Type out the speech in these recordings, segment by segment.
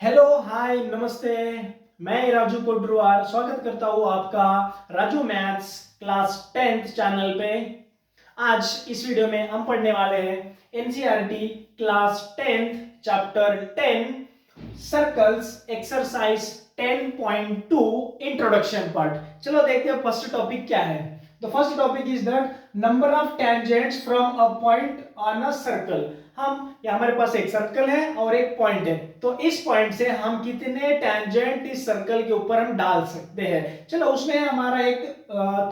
Hello hi नमस्ते। मैं राजू कोड्रुआर स्वागत करता हूँ आपका Raju maths class 10th channel पे। आज इस वीडियो में हम पढ़ने वाले हैं NCERT class 10th chapter 10 circles exercise 10.2 introduction part. चलो देखते हैं फर्स्ट टॉपिक क्या है। The first topic is that number of tangents from a point on a circle. हमारे पास एक सर्कल है और एक पॉइंट है, तो इस पॉइंट से हम कितने टेंजेंट इस सर्कल के ऊपर हम डाल सकते हैं। चलो उसमें हमारा एक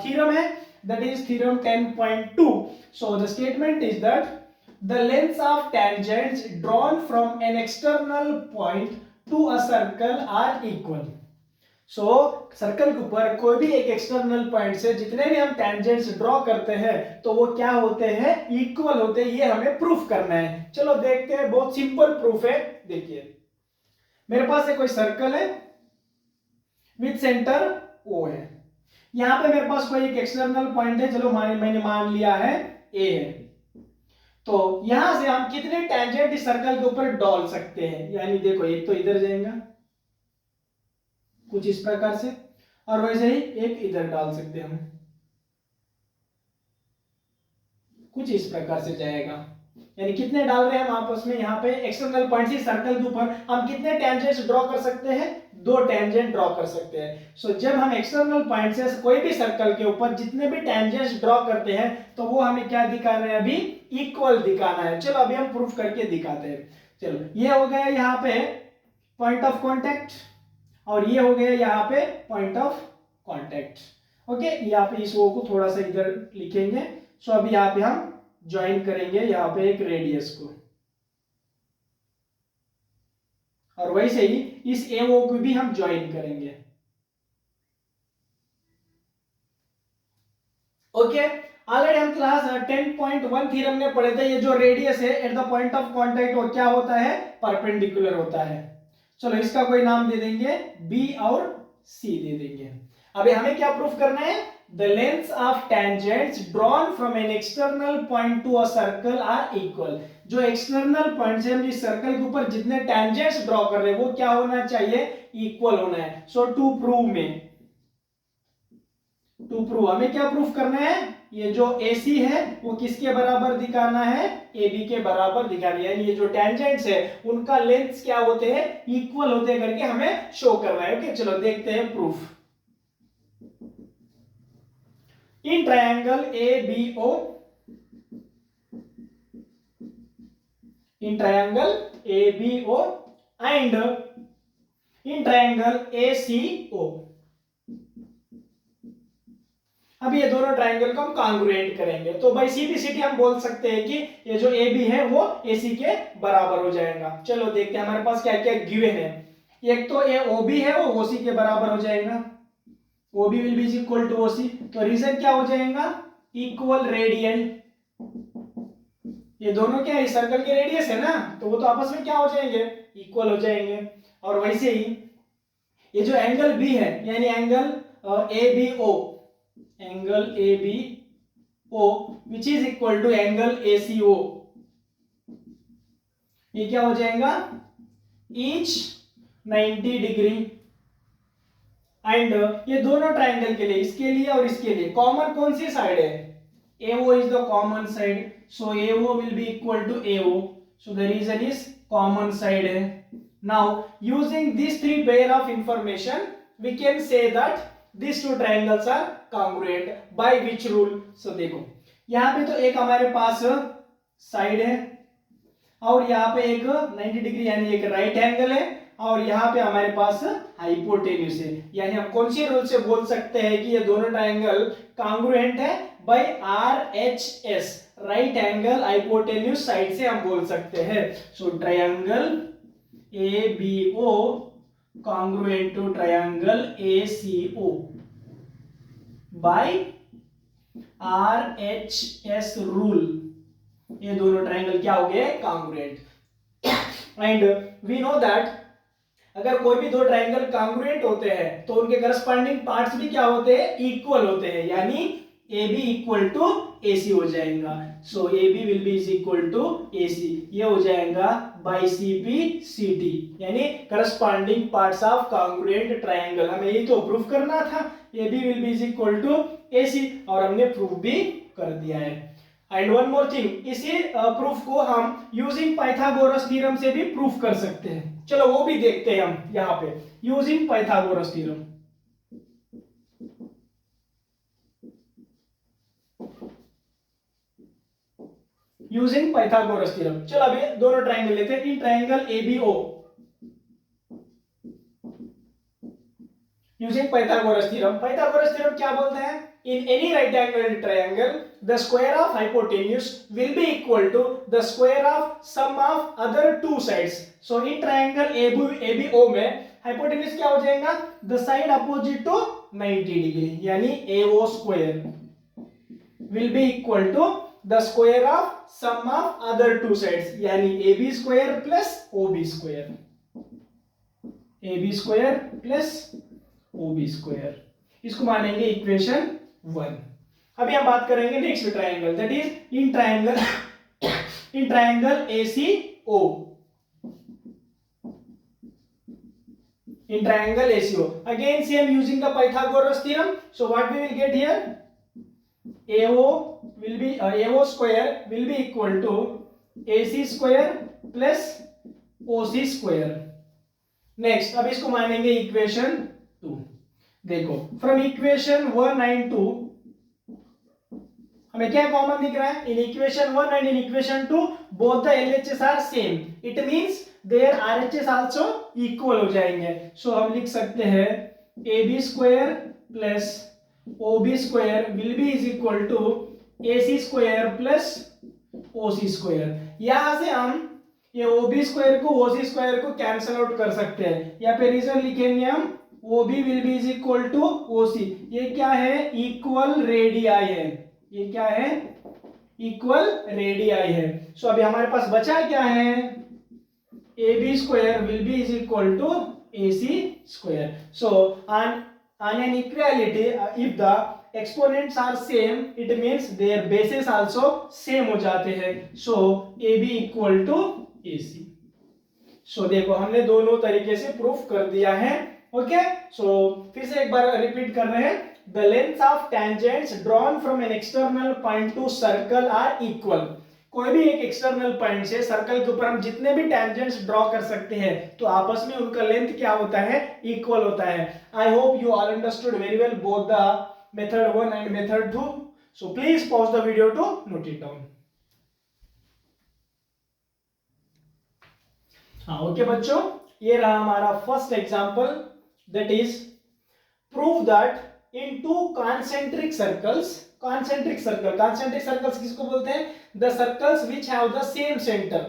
थ्योरम है, that is theorem 10.2. So the statement is that the lengths of tangents drawn from an external point to a circle are equal. So circle के ऊपर कोई भी एक एक्सटर्नल पॉइंट से जितने भी हम टेंजेंट्स ड्रॉ करते हैं तो वो क्या होते हैं, इक्वल होते हैं। ये हमें प्रूफ करना है। चलो देखते हैं, बहुत सिंपल प्रूफ है। देखिए मेरे पास एक कोई सर्कल है विद सेंटर ओ है। यहां पे मेरे पास कोई एक एक्सटर्नल पॉइंट है, चलो मैंने मान लिया है ए है। तो यहां से हम कितने टेंजेंट इस सर्कल के ऊपर डाल सकते हैं, यानी देखो एक तो इधर जाएगा कुछ इस प्रकार से, और वैसे ही एक इधर डाल सकते हैं हम कुछ इस प्रकार से जाएगा। यानी कितने डाल रहे हैं हम आपस में, यहाँ पे एक्सटर्नल पॉइंट से सर्कल के ऊपर हम कितने टेंजेंट्स ड्रॉ कर सकते हैं, दो टेंजेंट ड्रॉ कर सकते हैं। सो जब हम एक्सटर्नल पॉइंट से कोई भी सर्कल के ऊपर जितने भी टेंजेंट्स ड्रॉ करते हैं तो वो हमें क्या दिखाना है, अभी इक्वल दिखाना है। चलो अभी हम प्रूफ करके दिखाते हैं। चलो ये हो गया यहाँ पे पॉइंट ऑफ कॉन्टेक्ट, और ये हो गया यहाँ पे पॉइंट ऑफ कॉन्टेक्ट। ओके, यहाँ पे इस ओ को थोड़ा सा इधर लिखेंगे। सो अभी यहाँ पे हम ज्वाइन करेंगे यहाँ पे एक रेडियस को, और वैसे ही इस एओ को भी हम ज्वाइन करेंगे। ओके, ऑलरेडी हम क्लास 10.1 थ्योरम में पढ़े थे, ये जो रेडियस है at the point of contact वो क्या होता है, परपेंडिकुलर होता है। चलो इसका कोई नाम दे देंगे बी और सी दे देंगे। अभी हमें क्या प्रूफ करना है, the lengths of tangents drawn from an external point to a circle are equal. जो एक्सटर्नल पॉइंट से हम इस सर्कल के ऊपर जितने टेंजेंट्स ड्रॉ कर रहे हैं वो क्या होना चाहिए, इक्वल होना है। सो टू प्रूव हमें क्या प्रूफ करना है, ये जो AC है वो किसके बराबर दिखाना है, AB के बराबर दिखाना है। यानी ये जो टेंजेंट्स है उनका लेंथ क्या होते हैं, इक्वल होते हैं करके हमें शो करना है। ओके चलो देखते हैं proof. In triangle ABO, in triangle ABO and in triangle ACO, अब ये दोनों ट्रायंगल को हम कॉन्ग्रुएंट करेंगे। तो भाई सीधी सीधी हम बोल सकते हैं कि ये जो ए बी है वो AC के बराबर हो जाएगा। चलो देखते हैं हमारे पास क्या क्या गिवन है। एक तो ये OB है वो OC के बराबर हो जाएगा, OB will be equal to OC। तो रीजन क्या हो जाएगा, इक्वल रेडियन। ये दोनों क्या है, सर्कल के रेडियस है ना, तो वो तो आपस में क्या हो जाएंगे, इक्वल हो जाएंगे। और वैसे ही ये जो एंगल B है यानी angle ABO, angle ABO which is equal to angle ACO, ये क्या हो जाएगा, each 90 डिग्री। एंड ये दोनों ट्रायंगल के लिए, इसके लिए और इसके लिए कॉमन कौन सी साइड है, AO is the common side, so AO will be equal to AO, so the reason is common side है। Now using these three pair of information we can say that these two triangles are congruent by which rule। so देखो यहाँ पे तो एक हमारे पास side है और यहाँ पे एक 90 डिग्री यानी एक राइट एंगल है, और यहाँ पे हमारे पास हाइपोटेन्यूज है। यानी हम कौन सी रूल से बोल सकते हैं कि ये दोनों ट्रायंगल कॉन्ग्रुएंट है, by RHS, right angle hypotenuse side से हम बोल सकते हैं। So triangle ABO congruent to triangle ACO by RHS rule, ये दोनों ट्रायंगल क्या हो गए, congruent. And we know that अगर कोई भी दो ट्रायंगल कॉन्ग्रुएंट होते हैं तो उनके करस्पॉन्डिंग पार्ट्स भी क्या होते हैं, इक्वल होते हैं। यानी AB इक्वल टू AC हो जाएगा। So AB will B is equal to AC, ये हो जाएगा बाई CP/CT, यानी corresponding parts of congruent triangle. हमें ये तो प्रूफ करना था, AB will B is equal to AC, और हमने प्रूफ भी कर दिया है। एंड वन मोर थिंग, इसी प्रूफ को हम यूजिंग पाइथागोरस थ्योरम से भी प्रूफ कर सकते हैं। चलो वो भी देखते हैं हम यहाँ पे, using Pythagoras theorem. Using Pythagoras theorem. चलो अभी दोनों ट्रायंगल लेते हैं। In triangle ABO using Pythagoras theorem. Pythagoras theorem क्या बोलते हैं? In any right angled triangle, the square of hypotenuse will be equal to the square of sum of other two sides. So in triangle ABO में hypotenuse क्या हो जाएगा? The side opposite to 90 degree, यानी AO square will be equal to the square of sum of other two sides, यानी AB square plus OB square, AB square plus OB square। इसको मानेंगे equation 1। अभी हम बात करेंगे next triangle, that is in triangle ACO। In triangle ACO, again same using the Pythagoras theorem. So what we will get here? AO square will be equal to AC square plus OC square। Next अब इसको मानेंगे equation 2। देखो from equation 1 and 2 हमें क्या common दिख रहा है? In equation 1 and in equation 2 both the LHS are same, it means their RHS also equal हो जाएंगे। सो हम लिख सकते हैं AB square plus OB square will B is equal to AC square plus OC square. यहां से हम ये OB स्क्वायर को OC स्क्वायर को कैंसिल आउट कर सकते हैं, या फिर रीजन लिखेंगे हम OB will B is equal to OC। ये क्या है? इक्वल रेडियाई है। ये क्या है? इक्वल रेडियाई है। सो अभी हमारे पास बचा क्या है? AB square will B is equal to AC square. So on an equality, if the exponents are same, it means their bases also same हो जाते हैं। So AB equal to AC। सो देखो हमने दोनों तरीके से प्रूफ कर दिया है। ओके, सो फिर से एक बार रिपीट कर रहे हैं। The length of tangents drawn from an external point to circle are equal. कोई भी एक एक्सटर्नल पॉइंट से सर्कल के ऊपर हम जितने भी टेंजेंट्स ड्रॉ कर सकते हैं तो आपस में उनका लेंथ क्या होता है? इक्वल होता है। I hope you all understood very well both the method 1 and method 2। So please pause the video to note it down. हाँ ओके बच्चों, ये रहा हमारा first example, that is prove that in two concentric circles. Concentric circles किसको बोलते हैं? The circles which have the same centre,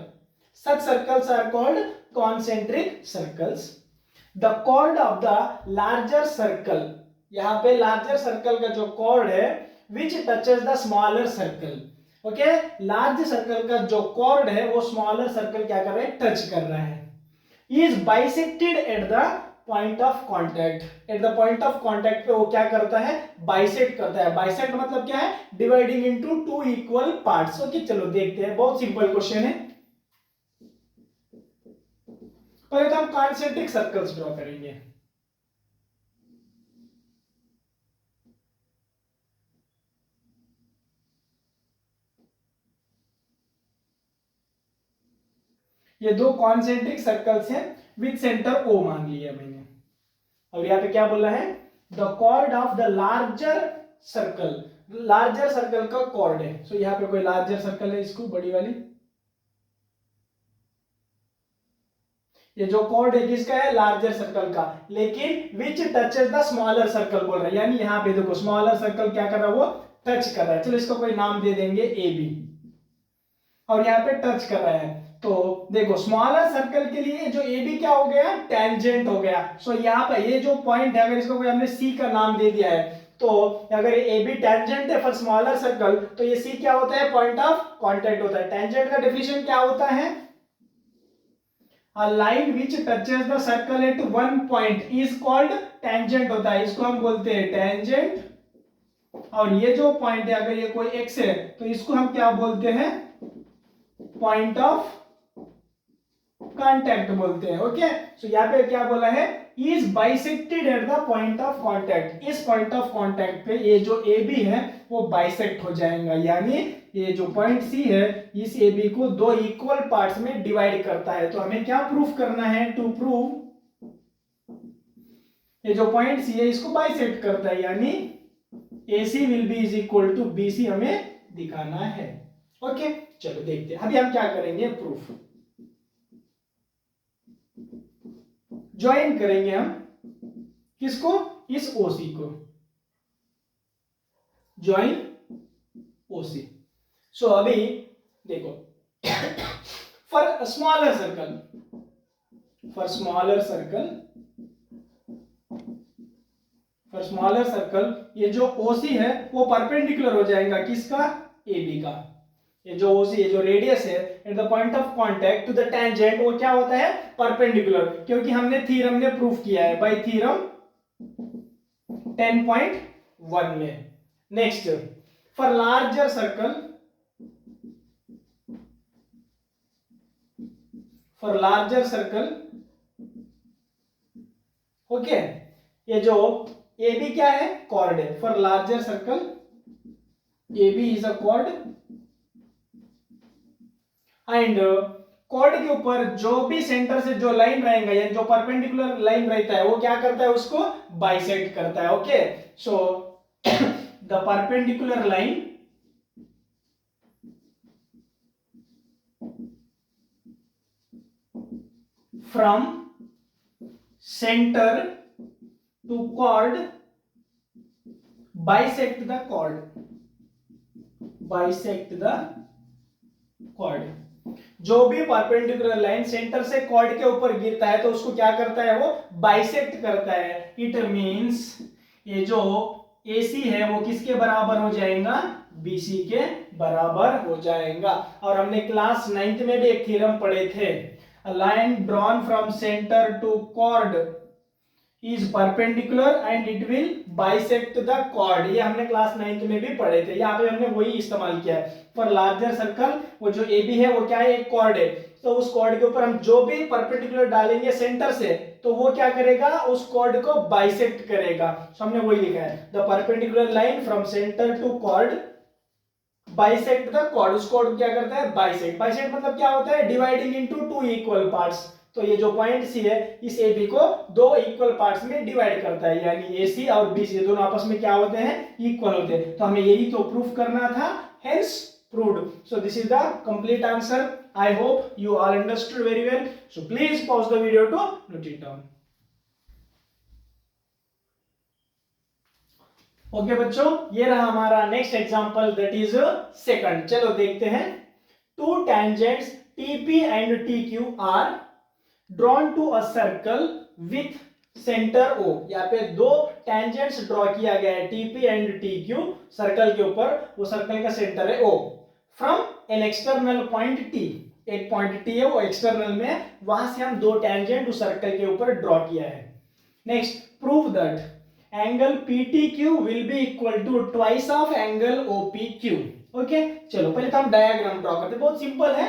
such circles are called concentric circles. The chord of the larger circle, यहाँ पे larger circle का जो cord है विच touches the smaller circle. Okay, large circle का जो कॉर्ड है वो स्मॉलर सर्कल क्या कर रहा है? टच कर रहा है। Is bisected eight the point of contact. Eight the point of contact पे वो क्या करता है? बाइसेक्ट करता है। बाइसेक्ट मतलब क्या है? Dividing into two equal parts. Okay चलो देखते हैं, बहुत सिंपल क्वेश्चन है। पहले तो हम कॉन्सेंट्रिक सर्कल्स ड्रॉ करेंगे। ये दो कॉन्सेंट्रिक सर्कल्स हैं विद सेंटर O मान लिया मैंने। और यहाँ पे क्या बोला है? The chord of the larger circle. Larger circle का कॉर्ड है। सो यहाँ पे कोई लार्जर सर्कल है, इसको बड़ी वाली, ये जो कॉर्ड है किसका है? लार्जर सर्कल का, लेकिन विच टचेस द स्मॉलर सर्कल बोल रहा है, यानी यहाँ पे देखो स्मॉलर सर्कल क्या कर रहा है? वो टच कर रहा है। चलो इसको कोई नाम दे देंगे AB, और यहाँ पे टच कर रहा है। तो देखो स्मॉलर सर्कल के लिए जो AB क्या हो गया? टेंजेंट हो गया। सो यहाँ पे ये जो पॉइंट है, अगर इसको कोई हमने C का नाम दे दिया है, तो अगर ये AB टेंजेंट है फॉर स्मॉलर सर्कल, तो ये C क्या होता है? पॉइंट ऑफ कांटेक्ट होता है। टेंजेंट का डेफिनेशन क्या होता है? A line which touches the circle at one point is called tangent होता है। इसको हम बोलते हैं tangent और ये जो पॉइंट है अगर ये कोई एक्स है तो इसको हम क्या बोलते हैं, पॉइंट ऑफ कांटेक्ट बोलते हैं। ओके, सो यहाँ पे क्या बोला है, is bisected eight the point of contact. इस पॉइंट ऑफ कांटेक्ट पे ये जो ए बी है वो बाइसेक्ट हो जाएगा, यानी ये जो पॉइंट सी है इस ए बी को दो इक्वल पार्ट्स में डिवाइड करता है। तो हमें क्या प्रूफ करना है, टू प्रूव ये जो पॉइंट सी है इसको बाइसेक्ट करता है, यानी AC will B is equal to BC हमें दिखाना है। ओके, चलो देखते हैं अभी हम क्या करेंगे, प्रूफ ज्वाइन करेंगे हम किसको, इस OC को, ज्वाइन OC। सो अभी देखो for smaller circle, for smaller circle ये जो OC है वो परपेंडिकुलर हो जाएगा किसका, AB का। ये जो OC, ये जो रेडियस है at the point of contact to the tangent, वो क्या होता है, परपेंडिकुलर, क्योंकि हमने थ्योरम ने प्रूफ किया है बाय थ्योरम 10.1 में। Next, for larger circle, for larger circle, okay, ये जो AB क्या है, कॉर्ड है। For larger circle AB is a cord and chord के ऊपर जो भी सेंटर से जो लाइन रहेगा या जो परपेंडिकुलर लाइन रहता है वो क्या करता है, उसको बाइसेक्ट करता है। Okay, so the perpendicular line from centre to chord bisect the chord, bisect the chord। जो भी परपेंडिकुलर लाइन सेंटर से कॉर्ड के ऊपर गिरता है तो उसको क्या करता है, वो बाइसेक्ट करता है। इट मींस ये जो AC है वो किसके बराबर हो जाएगा, BC के बराबर हो जाएगा। और हमने क्लास 9th में भी एक थ्योरम पढ़े थे, a line drawn from center to chord is perpendicular and it will bisect the chord। ये हमने क्लास 9th में भी पढ़े थे, यहाँ पे हमने वही इस्तेमाल किया है। फॉर लार्जर सर्कल वो जो AB है वो क्या है, एक कॉर्ड है, तो उस कॉर्ड के ऊपर हम जो भी परपेंडिकुलर डालेंगे सेंटर से तो वो क्या करेगा, उस कॉर्ड को बाइसेक्ट करेगा। तो हमने वही लिखा है, the perpendicular line from centre to chord bisect the chord. उस कॉर्ड को क्या करता है, बाइसेक्ट। बाइसेक्ट मतलब क्या होता है, dividing into two equal parts. तो ये जो पॉइंट सी है इस AB को दो इक्वल पार्ट्स में डिवाइड करता है, यानी AC और BC ये दोनों आपस में क्या होते हैं, इक्वल होते हैं। तो हमें यही तो प्रूफ करना था, hence proved. So this is the complete answer. I hope you all understood very well. So please pause the video to note it down. Okay बच्चों, ये रहा हमारा next example, that is second. चलो देखते हैं। Two tangents TP and TQ are drawn to a circle with center O। यहाँ पे दो टेंजेंट्स ड्रॉ किया गया है TP एंड TQ सर्कल के ऊपर, वो सर्कल का सेंटर है O। From an external point T, एक पॉइंट T है वो एक्सटर्नल में, वहां से हम दो टेंजेंट उस सर्कल के ऊपर ड्रॉ किया है। Next, prove that angle PTQ will be equal to twice of angle OPQ। Okay, चलो पहले तो हम डायग्राम ड्रॉ करते हैं, बहुत सिंपल है।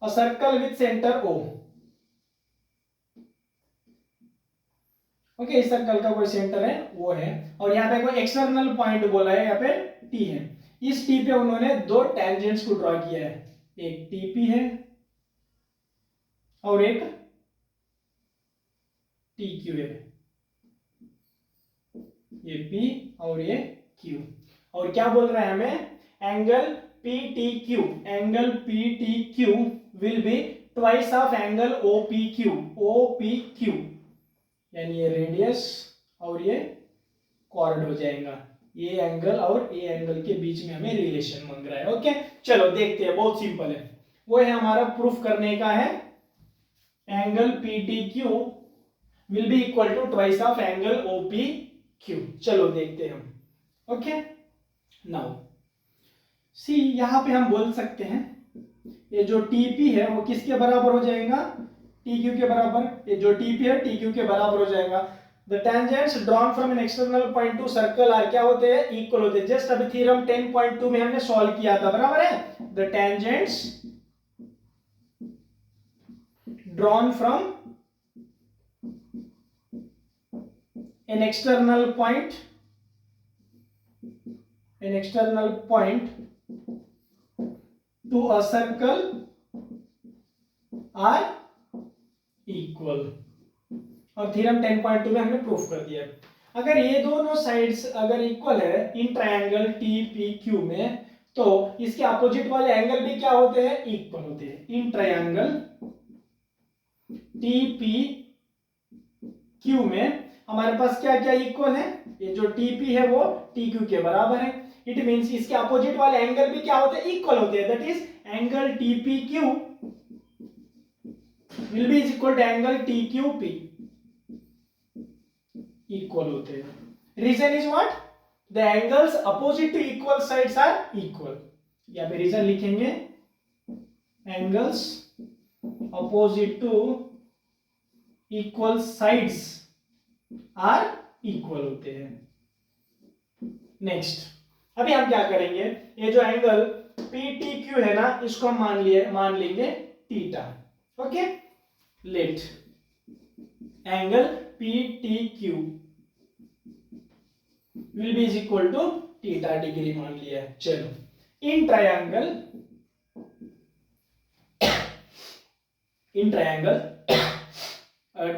A circle with center O। Okay, इस सर्कल का कोई सेंटर है वो है, और यहाँ पे कोई एक्सटर्नल पॉइंट बोला है, यहाँ पे T है। इस T पे उन्होंने दो टेंजेंट्स को ड्रॉ किया है, एक TP है और एक TQ है, ये P और ये Q। और क्या बोल रहे हैं हमें, angle PTQ, angle PTQ will be twice of angle OPQ, OPQ यानी ये रेडियस और ये कॉर्ड हो जाएगा। ये एंगल और ये एंगल के बीच में हमें रिलेशन मांग रहा है। ओके, चलो देखते हैं, बहुत सिंपल है। वो है हमारा प्रूफ करने का है, angle PTQ will be equal to twice of angle OPQ। चलो देखते हैं हम। ओके, नाउ सी, यहां पे हम बोल सकते हैं ये जो TP है वो किसके बराबर हो जाएगा, टी क्यू के बराबर, ये जो टी पी है टी क्यू के बराबर हो जाएगा। The tangents drawn from an external point to circle are क्या होते हैं, इक्वल होते हैं। जस्ट अभी थ्योरम 10.2 में हमने सॉल्व किया था, बराबर है। The tangents drawn from an external point to a circle are equal, और थ्योरम 10.2 में हमने प्रूफ कर दिया। अगर ये दोनों साइड्स अगर इक्वल है in triangle T P Q में, तो इसके अपोजिट वाले एंगल भी क्या होते हैं, इक्वल होते हैं। In triangle T P Q में हमारे पास क्या क्या इक्वल है, ये जो टी पी है वो टी क्यू के बराबर है। इट मींस इसके अपोजिट वाले एंगल भी क्या होते हैं, इक्वल होते हैं। That is angle T P Q will be is equal to angle TQP, equal होते हैं। Reason is what, the angles opposite to equal sides are equal. यहाँ पे रीजन लिखेंगे, angles opposite to equal sides are equal होते हैं। Next, अभी हम क्या करेंगे, ये जो एंगल PTQ है ना, इसको हम मान लेंगे theta. Okay, let angle PTQ will be is equal to theta degree मान लिया है। चलो, इन ट्रायंगल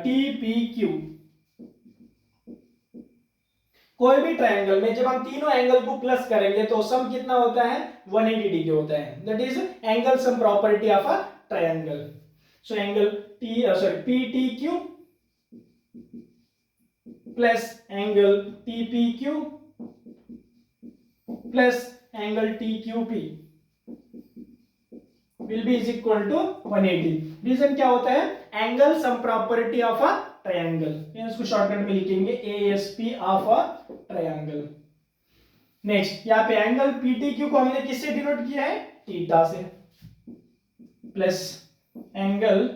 TPQ, कोई भी ट्रायंगल में जब हम तीनों एंगल को प्लस करेंगे तो सम कितना होता है, 180 डिग्री होता है। That is angle sum property of a triangle. So angle PTQ plus angle TPQ plus angle TQP will be is equal to 180। Reason क्या होता है, angle sum property of a triangle. इसको शॉर्टकट में लिखेंगे ASP of a triangle. Next, यहाँ पे angle PTQ को हमने किससे डिनोट किया है, थीटा से, प्लस एंगल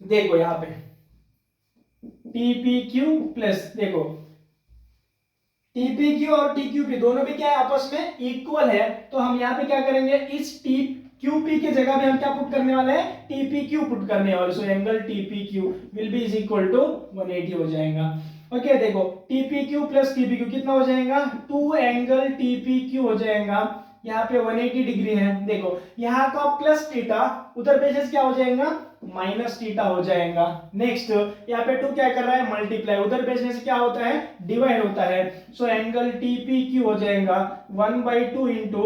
देखो यहां पे TPQ प्लस, देखो TPQ और TQP दोनों भी क्या है, आपस में इक्वल है। तो हम यहाँ पे क्या करेंगे, इस TQP के जगह में हम क्या पुट करने वाले हैं, TPQ पुट करने वाले। So angle TPQ will B is equal to 180 हो जाएगा। ओके, देखो TPQ प्लस TPQ कितना हो जाएगा, 2 एंगल TPQ हो जाएगा। यहाँ पे 180 डिग्री है। देखो यहाँ का प्लस थीटा, उधर बेसिस क्या हो जाएगा, माइनस थीटा हो जाएगा। नेक्स्ट, यहाँ पे 2 क्या कर रहा है, मल्टीप्लाई, उधर बेसिस से क्या होता है, डिवाइड होता है। सो एंगल TPQ हो जाएगा 1/2 इंटू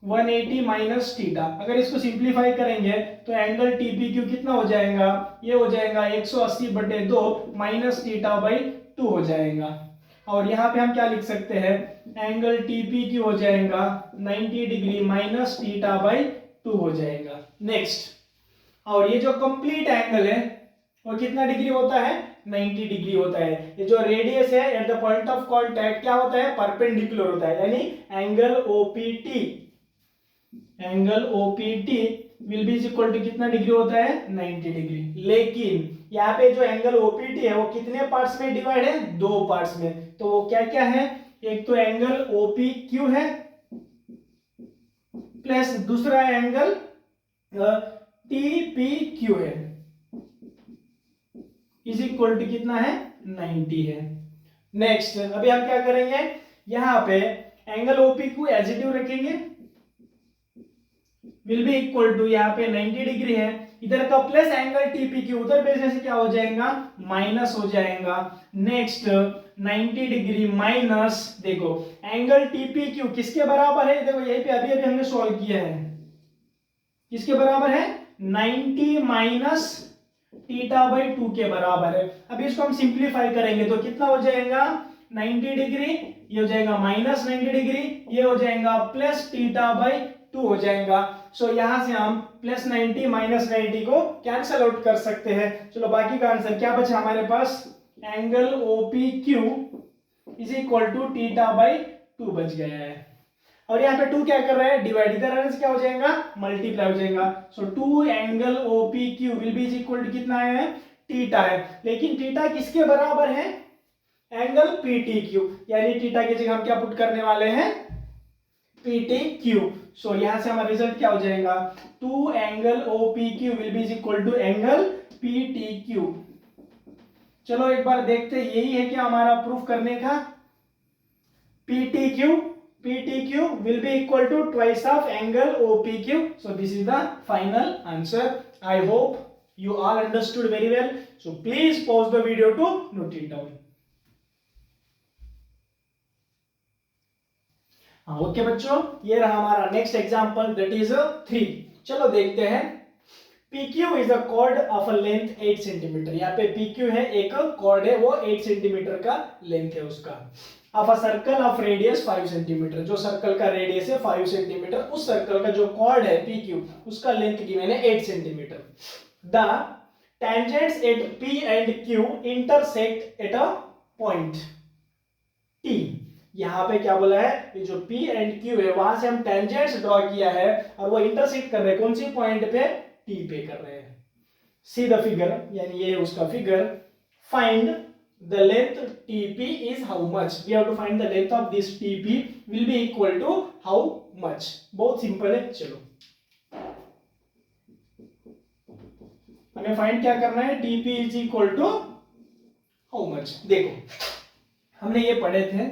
180 माइनस थीटा। अगर इसको सिंप्लीफाई करेंगे तो एंगल TPQ कितना हो जाएगा, ये हो जाएगा 180/2 माइनस थीटा बाई 2 हो जाएगा। और यहाँ पे हम क्या लिख सकते हैं, एंगल TPQ हो जाएगा 90 डिग्री माइनस थीटा बाई 2 हो जाएगा। नेक्स्ट, और ये जो कंप्लीट एंगल है वो कितना डिग्री होता है, 90 डिग्री होता है। ये जो रेडियस है at the point of contact क्या होता है, परपेंडिकुलर होता है, यानी angle OPT will be equal to कितना डिग्री होता है, 90 डिग्री। लेकिन यहाँ पे जो एंगल OPT है वो कितने पार्ट्स में डिवाइड है, 2 पार्ट्स में। तो वो क्या क्या है, एक तो एंगल OPQ है प्लस दूसरा एंगल TPQ है, इज इक्वल टू कितना है, 90 है। नेक्स्ट, अभी हम क्या करेंगे, यहाँ पे angle OPQ as it is रखेंगे, विल बी इक्वल टू, यहाँ पे 90 डिग्री है, इधर का प्लस एंगल TPQ उधर भेजने से क्या हो जाएगा, माइनस हो जाएगा। नेक्स्ट 90 डिग्री माइनस, देखो एंगल TPQ किसके बराबर है, देखो यहीं पे अभी अभी हमने सॉल्व किया है, किसके बराबर है, 90 माइनस थीटा बाई 2 के बराबर है। अभी इसको हम सिंप्लीफाई करेंगे तो कितना हो जाएगा, 90 डिग्री, ये हो जाएगा माइनस 90 डिग्री, ये हो जाएगा प्लस थीटा बाई 2 हो जाएगा। सो यहां से हम प्लस 90 माइनस 90 को कैंसिल आउट कर सकते हैं। चलो बाकी का आंसर क्या बचा हमारे पास, angle OPQ is equal to theta by 2 बच गया है। और यहाँ पे 2 क्या कर रहा है, डिवाइड, इधर आने से क्या हो जाएगा, मल्टीप्लाई हो जाएगा। So 2 angle OPQ will be equal to कितना है, थीटा है। लेकिन थीटा किसके बराबर है, एंगल PTQ, यानी थीटा की जगह हम क्या पुट करने वाले हैं, PTQ। सो यहां से हमारा रिजल्ट क्या हो जाएगा, 2 angle OPQ will be equal to angle PTQ। चलो एक बार देखते हैं, यही है क्या हमारा प्रूफ करने का, PTQ will be equal to twice of angle OPQ. So this is the final answer. I hope you all understood very well. So please pause the video to note it down. हाँ okay बच्चों, ये रहा हमारा next example, that is 3। चलो देखते हैं। PQ is a chord of a length 8 centimetre. यहाँ पे PQ है, एक chord है, वो 8 सेंटीमीटर का लेंथ है उसका। Of a circle of radius 5 centimetre, जो सर्कल का रेडियस है 5 सेंटीमीटर, उस सर्कल का जो कॉर्ड है PQ, उसका लेंथ गिवन है 8 centimetre. The tangents at P and Q intersect at a point T। यहाँ पे क्या बोला है, ये जो P एंड Q है वहां से हम टेंजेंट्स ड्रॉ किया है और वो इंटरसेक्ट कर रहे हैं कौन सी पॉइंट पे, T पे कर रहे हैं। सी द फिगर, यानी ये उसका figure. Find the length TP is how much, we have to find the length of this TP will be equal to how much। बहुत सिंपल है, चलो हमें फाइंड क्या करना है, TP is equal to how much। देखो हमने ये पढ़े थे,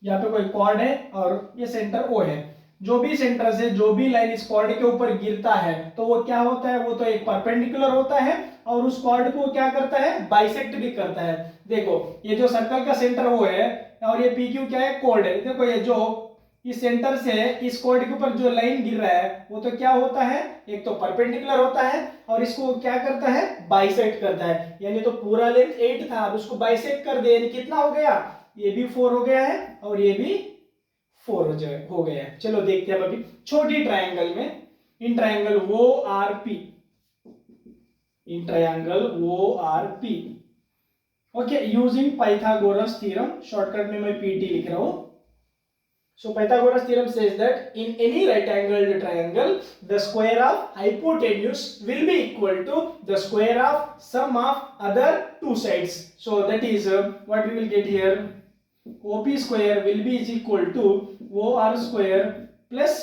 यहाँ पे कोई कॉर्ड है और ये सेंटर O है, जो भी सेंटर से जो भी लाइन इस कॉर्ड के ऊपर गिरता है तो वो क्या होता है, वो तो एक परपेंडिकुलर होता है और उस कॉर्ड को क्या करता है, बाइसेक्ट भी करता है। देखो ये जो सर्कल का सेंटर वो है और ये PQ क्या है, कॉर्ड है। देखो ये जो इस सेंटर से इस कॉर्ड के ऊपर जो लाइन गिर रहा है वो तो क्या होता है, एक तो परपेंडिकुलर होता है और इसको क्या करता है, बाइसेक्ट करता है। यानी तो पूरा लेंथ 8 था, अब उसको बाइसेक्ट कर दे, यानी कितना हो गया, ये भी 4 हो गया है और ये भी 4 हो गया है। चलो देखते हैं अभी छोटी ट्रायंगल में, in triangle ORP, in triangle ORP, okay, using Pythagoras theorem, shortcut में मैं PT लिख रहा हूं। So Pythagoras theorem says that in any right angled triangle the square of hypotenuse will be equal to the square of sum of other two sides. So that is what we will get here, OP square will be is equal to OR square plus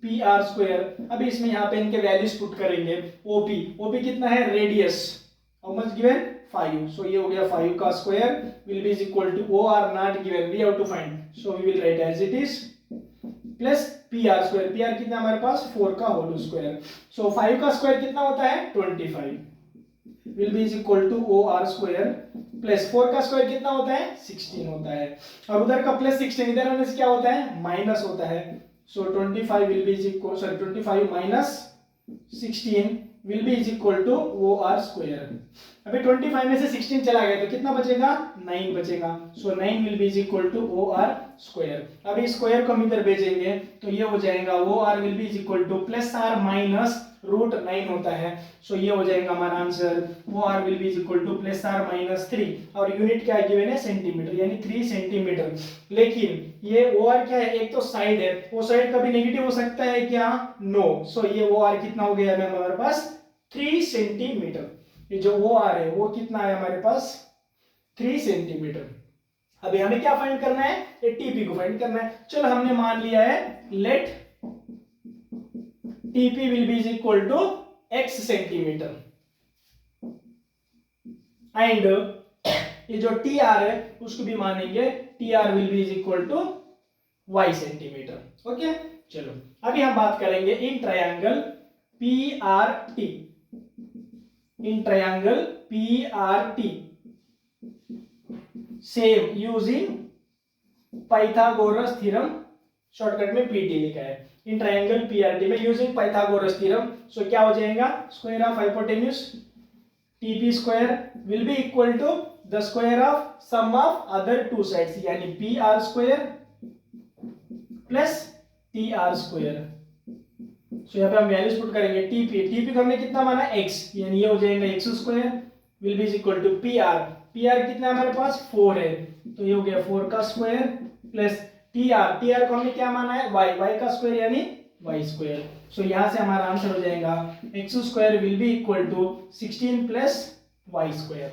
PR square। अभी इसमें यहाँ पे इनके values put करेंगे। OP कितना है, radius, how much given, 5। So ये हो गया 5 का square will B is equal to OR not given, we have to find, so we will write as it is, plus PR square, PR कितना हमारे पास, 4 का होल स्क्वायर। सो 5 का square कितना होता है, 25 will B is equal to OR square plus 4 का square कितना होता है, 16 होता है, और उधर का प्लस 16 इधर आने से क्या होता है, माइनस होता है। So 25 will B is equal, sorry 25 minus 16 will B is equal to OR square. अभी 25 में से 16 चला गया तो कितना बचेगा, 9 बचेगा। So 9 will B is equal to OR square. अभी स्क्वायर को हम इधर भेजेंगे तो ये हो जाएगा OR will B is equal to plus R minus root 9 होता है। सो ये हो जाएगा हमारा answer, OR will B is equal to plus R minus 3, और यूनिट क्या गिवन है, सेंटीमीटर, यानी 3 सेंटीमीटर। लेकिन ये OR क्या है, एक तो साइड है, वो साइड कभी नेगेटिव हो सकता है क्या, नो। सो ये OR कितना हो गया हमारे पास, 3 सेंटीमीटर। ये जो OR है वो कितना है हमारे पास, 3 सेंटीमीटर। अभी हमें क्या फाइंड करना है, ये TP को फाइंड करना है। चलो हमने मान लिया है, let TP will be is equal to x centimetre, and ये जो TR है उसको भी मानेंगे, TR will be is equal to y सेंटीमीटर। ओके, चलो अभी हम बात करेंगे in triangle PRT, in triangle PRT same using Pythagoras theorem, shortcut में PT लिखा है। इन ट्रायंगल PRT में यूजिंग पाइथागोरस थ्योरम, सो क्या हो जाएगा, square of hypotenuse TP square will be equal to the square of sum of other two sides, यानी PR square plus TR square. So यहाँ पे हम वैल्यूज पुट करेंगे, TP को हमने कितना माना, x, यानी ये हो जाएगा x square will be equal to PR कितना हमारे पास, 4 है, तो ये हो गया 4 का स्क्वायर प्लस टी आर को हमने क्या माना है, वाई का स्क्वायर यानी वाई स्क्वायर। सो यहां से हमारा आंसर हो जाएगा x square will be equal to 16 plus y square.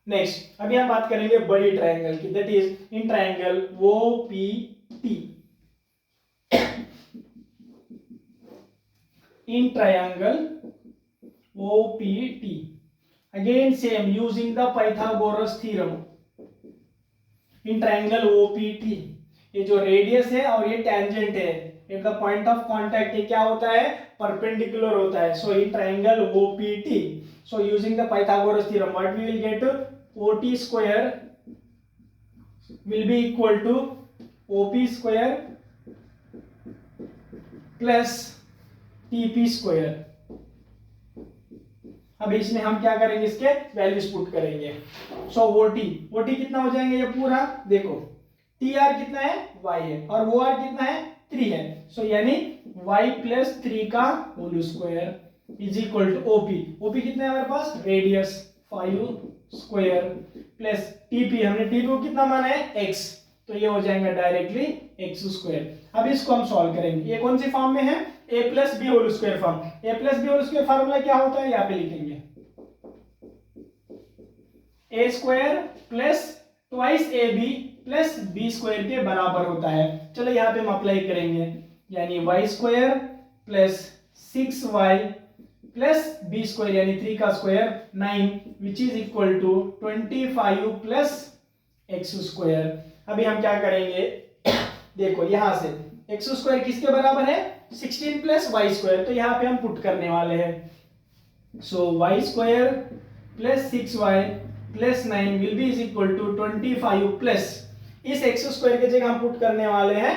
Next अभी हम बात करेंगे बड़ी ट्रायंगल की, that is in triangle O P T. In triangle OPT, again same using the Pythagoras theorem। In triangle OPT, ये जो रेडियस है और ये टेंजेंट है, at the point of contact ये क्या होता है, परपेंडिकुलर होता है। So in triangle OPT, so using the Pythagoras theorem what we will get, OT square will be equal to OP square plus TP square. अब इसमें हम क्या करेंगे, इसके वैल्यूज पुट करेंगे। सो ओटी कितना हो जाएंगे, ये पूरा देखो, टी आर कितना है, y है, और वो आर कितना है, 3 है। सो यानी y प्लस 3 का whole square is equal to OP कितना है हमारे पास, रेडियस 5 स्क्वायर प्लस टीपी, हमने टीपी को कितना माना है, x, तो ये हो जाएगा डायरेक्टली एक्स स्क्वायर। अब इसको हम सॉल्व करेंगे, ये कौन सी फॉर्म में है, a plus b whole square form. a plus b whole square formula क्या होता है, यहाँ पे लिखेंगे a square plus twice a b plus b square के बराबर होता है। चलो यहाँ पे हम अप्लाई करेंगे, यानी y square plus 6y plus b square यानी 3 का square 9 which is equal to 25 plus x square. अभी हम क्या करेंगे, देखो यहां से एक्स स्क्वायर किसके बराबर है, 16 प्लस वाई स्क्वायर, तो यहाँ पे हम पुट करने वाले हैं। So y square plus 6y plus 9 will B is equal to 25 plus, इस एक्स स्क्वायर के जगह हम पुट करने वाले हैं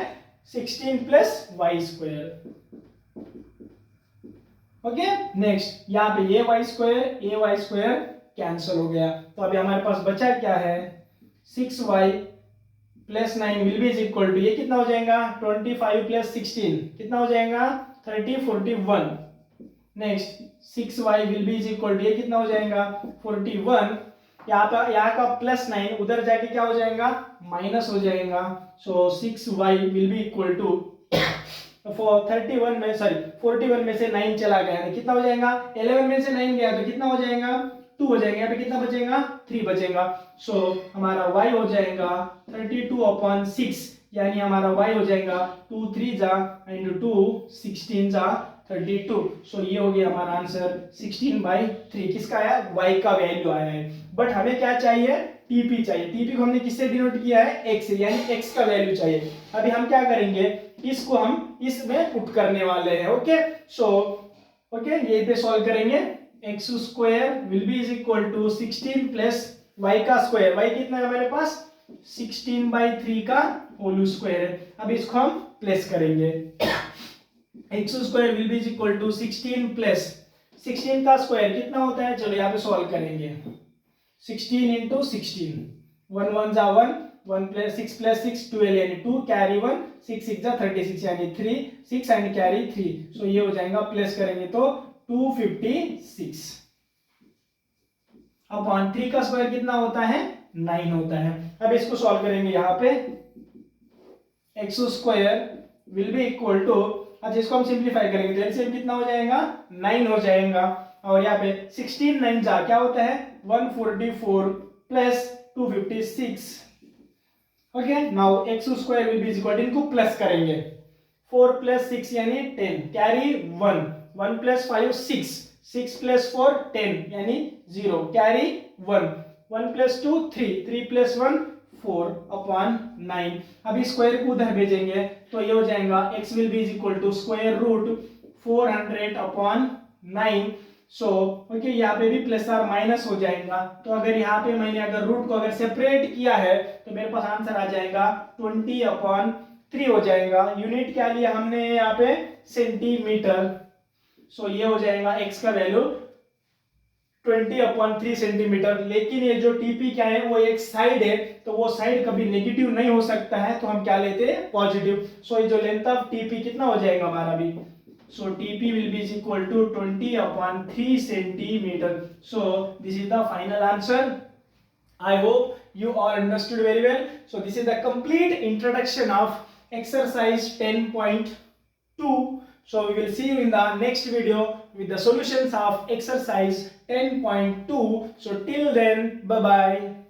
16 plus y square. Okay, next यहाँ पे ये वाई स्क्वायर कैंसिल हो गया, तो अभी हमारे पास बचा क्या है, 6y plus 9 will B is equal to, ये कितना हो जाएगा, 25 प्लस 16 कितना हो जाएगा, 30 41। Next 6y will B is equal to, ये कितना हो जाएगा 41, यहाँ का प्लस 9 उधर जाके क्या हो जाएगा, माइनस हो जाएगा। So 6y will be equal to 41 में से 9 चला गया, कितना हो जाएगा, 11 में से 9 गया तो कितना हो जाएगा, 2 हो जाएगा, यहाँ पे कितना बचेगा, 3 बचेगा। सो हमारा y हो जाएगा 32/6, यानी हमारा y हो जाएगा 2 3 जा एंड 2 16 जा 32। सो ये हो गया हमारा आंसर 16/3, किसका आया, y का वैल्यू आया है। बट हमें क्या चाहिए, टीपी चाहिए। टीपी को हमने किससे डिनोट किया है, x से, यानी x का वैल्यू चाहिए। अभी हम क्या करेंगे, इसको हम इसमें पुट करने वाले हैं। ओके, सो ओके ये पे सॉल्व करेंगे, x square will B is equal to 16 plus y का स्क्वायर, वाई कितना है हमारे पास, 16/3 का होल स्क्वायर है। अब इसको हम प्लेस करेंगे, x square will B is equal to 16 plus 16 का स्क्वायर कितना होता है, चलो यहाँ पे सॉल्व करेंगे, 16 इंटू 16, 1 1 जा 1, 1 प्लस 6 प्लस 6 12 यानी 2 कैरी 1, 6 6 जा 36 यानी 3 6 एंड कैरी 3। सो ये हो जाएगा, प्लस करेंगे तो 256 अपॉन 3 का स्क्वायर कितना होता है, 9 होता है। अब इसको सॉल्व करेंगे, यहाँ पे x square will be equal to, अच्छा इसको हम सिंप्लीफाई करेंगे तो एलसीएम कितना हो जाएगा, 9 हो जाएगा, और यहाँ पे 16 9 जा क्या होता है, 144 plus 256। Okay, now x square will be equal to, इनको प्लस करेंगे, 4 प्लस 6 यानी 10 कैरी 1, 1 प्लस 5 6, 6 प्लस 4 10 यानी 0 कैरी 1, 1 प्लस 2 3, 3 प्लस 1 4 अपॉन 9। अभी स्क्वायर को उधर भेजेंगे तो ये हो जाएगा x विल बी इज इक्वल टू square root 400 upon 9। So okay, यहाँ पे भी प्लस और माइनस हो जाएगा, तो अगर यहाँ पे मैंने अगर रूट को अगर सेपरेट किया है तो मेरे पास आंसर आ जाएगा 20/3 हो जाएगा। यूनिट क्या लिया हमने यहाँ पे, सेंटीमीटर। सो ये हो जाएगा x का वैल्यू 20/3 सेंटीमीटर। लेकिन ये जो टीपी क्या है, वो एक साइड है, तो वो साइड कभी नेगेटिव नहीं हो सकता है, तो हम क्या लेते हैं, पॉजिटिव। सो ये जो लेंथ ऑफ टीपी कितना हो जाएगा हमारा भी, so TP will be is equal to 20/3 centimeter. So this is the final answer. I hope you all understood very well. So this is the complete introduction of exercise 10.2. So we will see you in the next video with the solutions of exercise 10.2. So till then, bye bye.